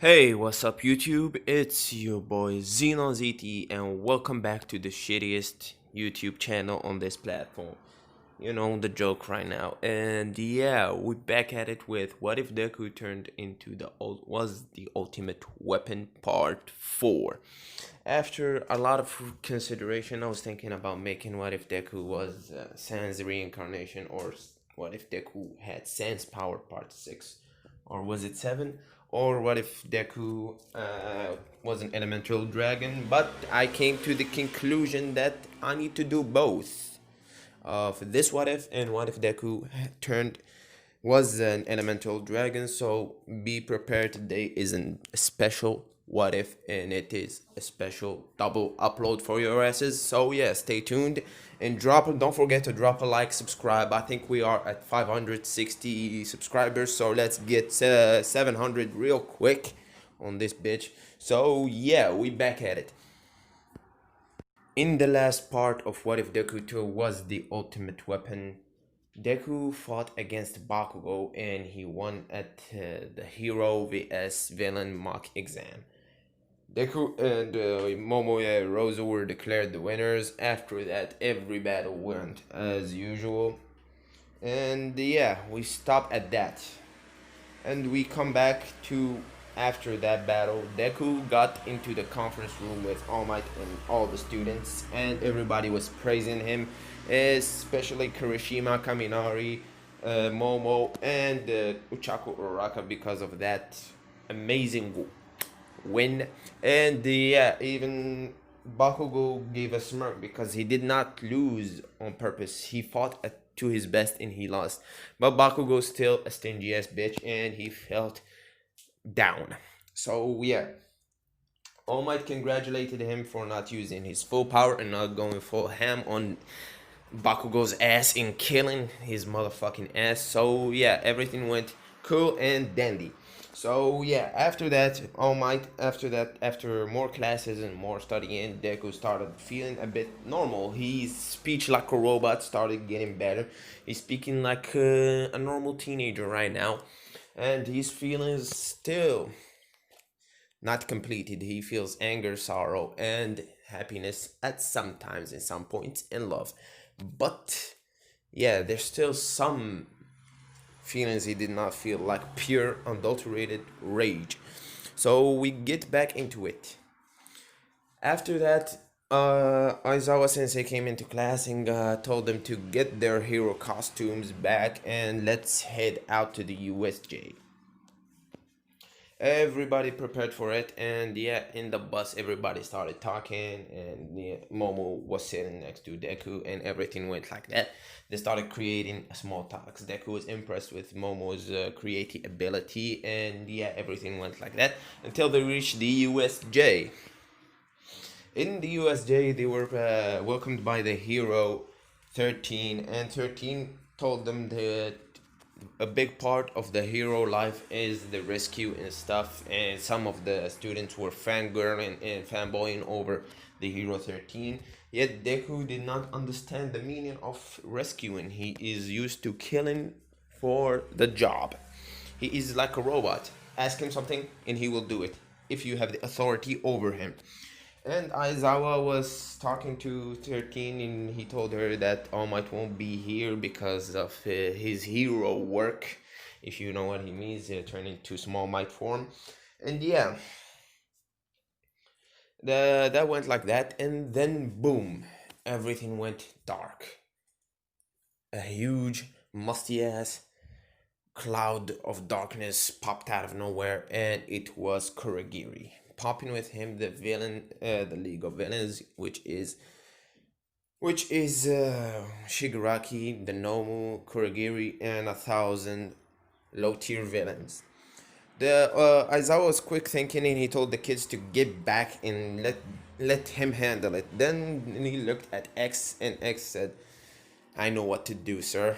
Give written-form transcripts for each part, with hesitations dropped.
Hey, what's up YouTube? It's your boy Xenon ZT and welcome back to the shittiest YouTube channel on this platform. You know the joke right now. And yeah, we're back at it with what if Deku turned into the ultimate weapon part 4. After a lot of consideration, I was thinking about making what if Deku was Sans reincarnation or what if Deku had Sans power part 6 or was it 7? Or what if Deku was an elemental dragon? But I came to the conclusion that I need to do both of this what if and what if Deku turned was an elemental dragon. So be prepared, today is a special what if and it is a special double upload for your asses. So yeah, stay tuned and don't forget to drop a like, subscribe. I think we are at 560 subscribers, so let's get 700 real quick on this bitch. So yeah, we back at it. In the last part of what if Deku 2 was the ultimate weapon, Deku fought against Bakugo and he won at the hero vs villain mock exam. Deku and Momoya and Rosa were declared the winners. After that, every battle went as usual. And yeah, we stop at that. And we come back to after that battle. Deku got into the conference room with All Might and all the students, and everybody was praising him, especially Kirishima, Kaminari, Momo, and Uchaku Uraka because of that amazing win. And yeah, even Bakugo gave a smirk because he did not lose on purpose. He fought to his best and he lost. But Bakugo's still a stingy ass bitch and he felt down. So yeah, All Might congratulated him for not using his full power and not going full ham on Bakugo's ass and killing his motherfucking ass. So yeah, everything went cool and dandy. So yeah, after that, All Might, after more classes and more studying, Deku started feeling a bit normal. His speech like a robot started getting better. He's speaking like a normal teenager right now. And his feelings still not completed. He feels anger, sorrow, and happiness at some times, in some points, and love. But yeah, there's still some feelings he did not feel, like pure, unadulterated rage. So we get back into it. After that, Aizawa Sensei came into class and told them to get their hero costumes back and let's head out to the USJ. Everybody prepared for it, and yeah, in the bus everybody started talking, and yeah, Momo was sitting next to Deku and everything went like that. They started creating small talks. Deku was impressed with Momo's creative ability, and yeah, everything went like that until they reached the USJ. In the USJ, they were welcomed by the hero 13, and 13 told them that a big part of the hero life is the rescue and stuff, and some of the students were fangirling and fanboying over the hero 13. Yet Deku did not understand the meaning of rescuing. He is used to killing for the job. He is like a robot. Ask him something and he will do it if you have the authority over him. And Aizawa was talking to 13 and he told her that All Might won't be here because of his hero work, if you know what he means, turning to small might form. And yeah, that went like that, and then boom, everything went dark. A huge, musty ass cloud of darkness popped out of nowhere, and it was Kurogiri. Popping with him the villain, the League of Villains, which is Shigaraki, the Nomu, Kurogiri, and 1,000 low-tier villains. The Aizawa was quick thinking, and he told the kids to get back and let him handle it. Then he looked at X, and X said, "I know what to do, sir."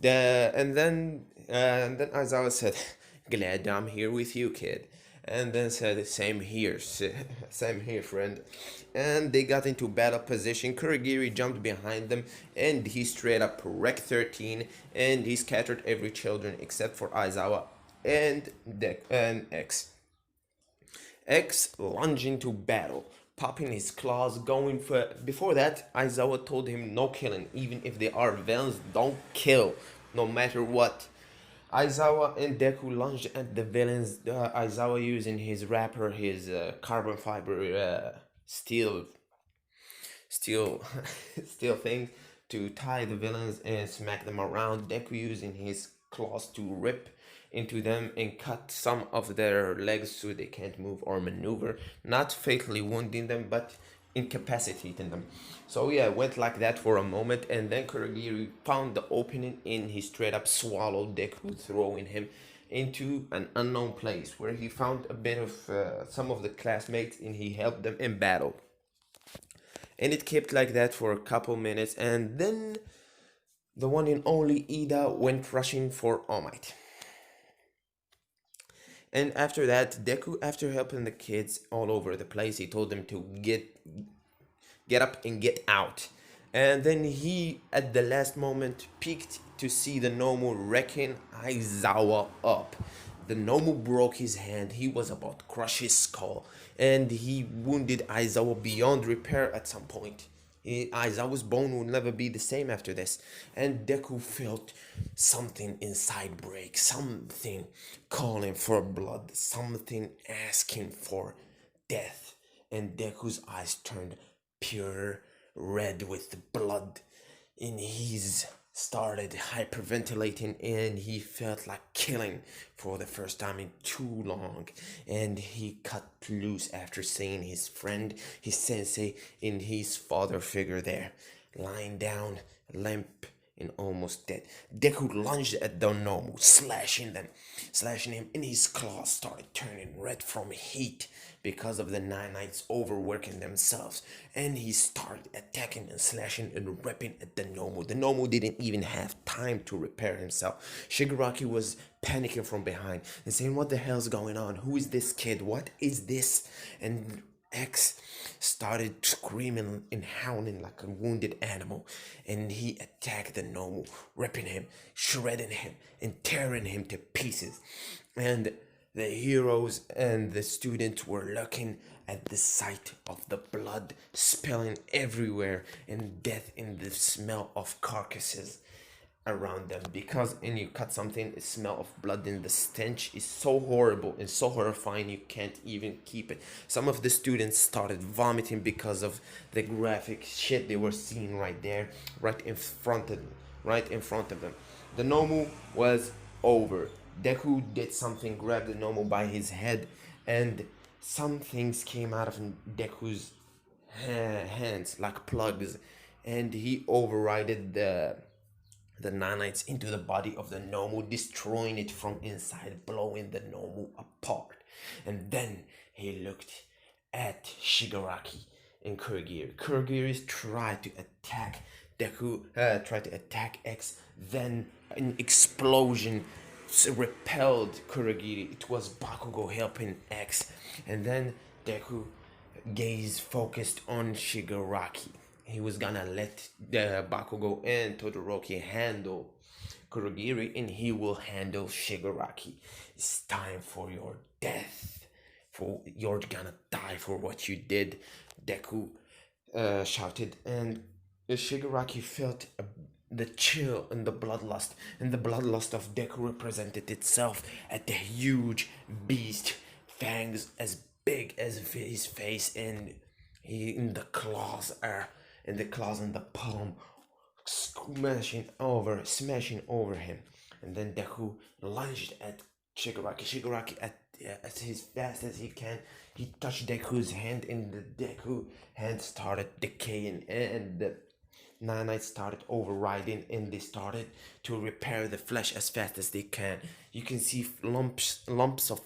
And then Aizawa said, "Glad I'm here with you, kid." And then said, "Same here, same here, friend." And they got into battle position. Kurogiri jumped behind them, and he straight up wrecked 13, and he scattered every children except for Aizawa and X. X lunged into battle, popping his claws, going for. Before that, Aizawa told him no killing, even if they are villains, don't kill, no matter what. Aizawa and Deku lunged at the villains. Aizawa using his wrapper, his carbon fiber steel steel thing to tie the villains and smack them around. Deku using his claws to rip into them and cut some of their legs so they can't move or maneuver, not fatally wounding them but incapacitating them. So yeah, it went like that for a moment, and then Kurogiri found the opening and he straight up swallowed Deku, throwing him into an unknown place where he found a bit of some of the classmates and he helped them in battle. And it kept like that for a couple minutes, and then the one and only Ida went rushing for All Might. And after that, Deku, after helping the kids all over the place, he told them to get up and get out. And then he, at the last moment, peeked to see the Nomu wrecking Aizawa up. The Nomu broke his hand, he was about to crush his skull, and he wounded Aizawa beyond repair at some point. Aizawa's bone will never be the same after this. And Deku felt something inside break, something calling for blood, something asking for death. And Deku's eyes turned pure red with blood, and he's started hyperventilating, and he felt like killing for the first time in too long. And he cut loose after seeing his friend, his sensei, and his father figure there, lying down, limp and almost dead. Deku lunged at the Nomu, slashing him, and his claws started turning red from heat because of the nanites overworking themselves. And he started attacking and slashing and ripping at the Nomu. The Nomu didn't even have time to repair himself. Shigaraki was panicking from behind and saying, "What the hell's going on? Who is this kid? What is this?" And X started screaming and howling like a wounded animal, and he attacked the Nomu, ripping him, shredding him, and tearing him to pieces. And the heroes and the students were looking at the sight of the blood spilling everywhere and death in the smell of carcasses around them, because when you cut something, the smell of blood and the stench is so horrible and so horrifying you can't even keep it. Some of the students started vomiting because of the graphic shit they were seeing right there, right in front of them. The Nomu was over. Deku did something, grabbed the Nomu by his head, and some things came out of Deku's hands like plugs, and he overrided the nanites into the body of the Nomu, destroying it from inside, blowing the Nomu apart. And then he looked at Shigaraki and Kurogiri. Kurogiri tried to attack Deku, tried to attack X, then an explosion repelled Kurogiri. It was Bakugo helping X, and then Deku gaze focused on Shigaraki. He was gonna let the Bakugo and Todoroki handle Kurogiri, and he will handle Shigaraki. It's time for your death. You're gonna die for what you did, Deku shouted, and Shigaraki felt the chill and the bloodlust, and the bloodlust of Deku represented itself at the huge beast, fangs as big as his face, and he in the claws and the claws in the palm, smashing over him. And then Deku lunged at Shigaraki. Shigaraki, at as fast as he can, he touched Deku's hand, and the Deku hand started decaying, and the nanites started overriding, and they started to repair the flesh as fast as they can. You can see lumps of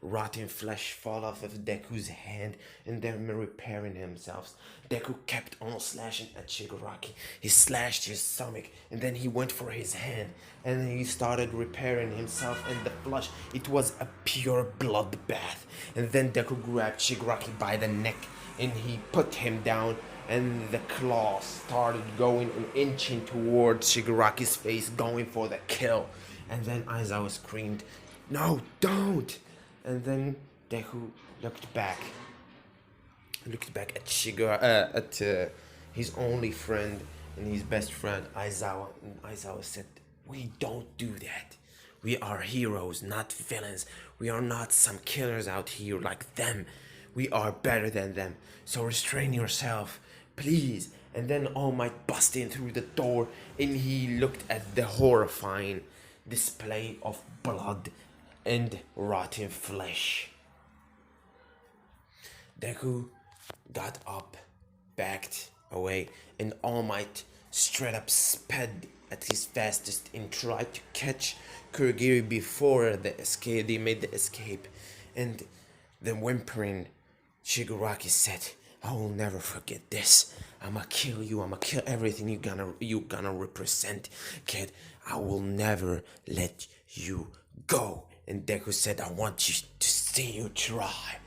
rotting flesh fall off of Deku's hand, and they're repairing themselves. Deku kept on slashing at Shigaraki. He slashed his stomach, and then he went for his hand, and then he started repairing himself, and the flesh, it was a pure bloodbath. And then Deku grabbed Shigaraki by the neck, and he put him down, and the claws started going and inching towards Shigaraki's face, going for the kill. And then Aizawa screamed, "No, don't!" And then Deku looked back at his only friend and his best friend Aizawa, and Aizawa said, "We don't do that. We are heroes, not villains. We are not some killers out here like them. We are better than them. So restrain yourself, please." And then All Might bust in through the door, and he looked at the horrifying display of blood and rotten flesh. Deku got up, backed away, and All Might straight up sped at his fastest and tried to catch Kurogiri before they made the escape. And the whimpering Shigaraki said, "I will never forget this. I'ma kill you. I'ma kill everything you gonna represent, kid. I will never let you go." And Deku said, "I want you to see you try."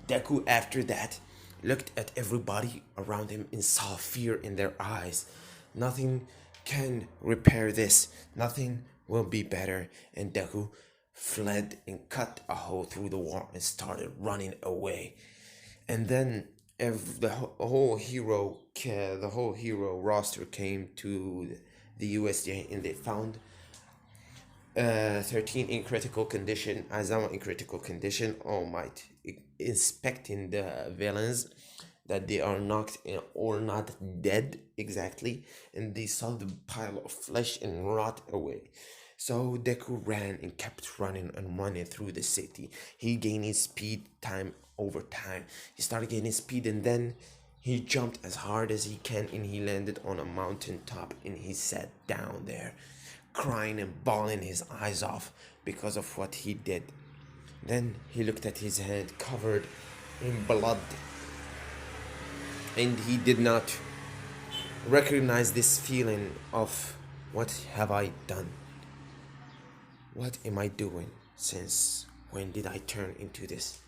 Deku, after that, looked at everybody around him and saw fear in their eyes. Nothing can repair this. Nothing will be better. And Deku fled and cut a hole through the wall and started running away. And then the whole hero roster came to the USJ, and they found 13 in critical condition, Aizawa in critical condition, All Might inspecting the villains that they are knocked in or not dead exactly, and they saw the pile of flesh and rot away. So Deku ran and kept running and running through the city. He gained speed time over time. He started gaining speed, and then he jumped as hard as he can, and he landed on a mountain top, and he sat down there crying and bawling his eyes off because of what he did. Then he looked at his hand covered in blood, and he did not recognize this feeling of, what have I done? What am I doing? Since when did I turn into this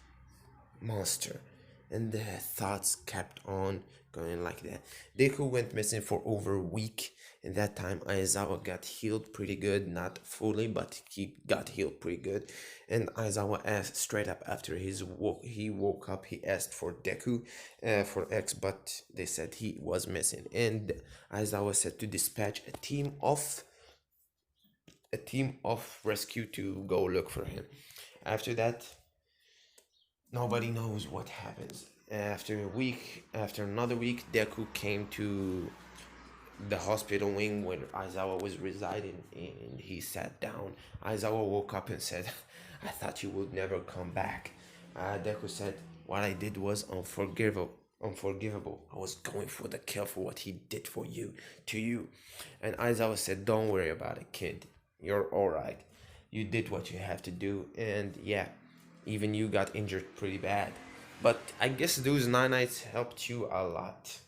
monster? And the thoughts kept on going like that. Deku went missing for over a week. In that time, Aizawa got healed pretty good, not fully, but he got healed pretty good. And Aizawa asked straight up after he woke up, he asked for Deku, for X, but they said he was missing. And Aizawa said to dispatch a team of rescue to go look for him. After that, nobody knows what happens. After another week, Deku came to the hospital wing where Aizawa was residing, and he sat down. Aizawa woke up and said, "I thought you would never come back." Deku said, "What I did was unforgivable. I was going for the kill for what he did to you." And Aizawa said, "Don't worry about it, kid. You're alright. You did what you have to do, and yeah, even you got injured pretty bad. But I guess those nanites helped you a lot."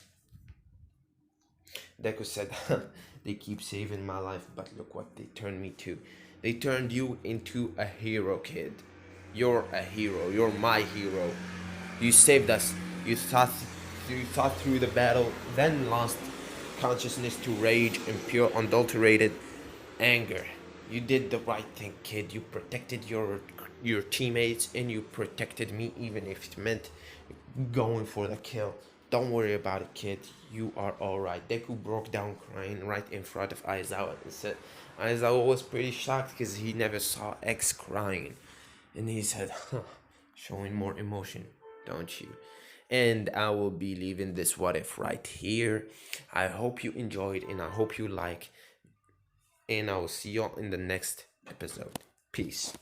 Deku said, "They keep saving my life, but look what they turned me to. They turned you into a hero, kid. You're a hero. You're my hero. You saved us. You thought through the battle, then lost consciousness to rage and pure unadulterated anger. You did the right thing, kid. You protected your teammates, and you protected me, even if it meant going for the kill. Don't worry about it, kid. You are alright." Deku broke down crying right in front of Aizawa and said, Aizawa was pretty shocked because he never saw X crying. And he said, "Showing more emotion, don't you?" And I will be leaving this what if right here. I hope you enjoyed, and I hope you like, and I will see you all in the next episode. Peace.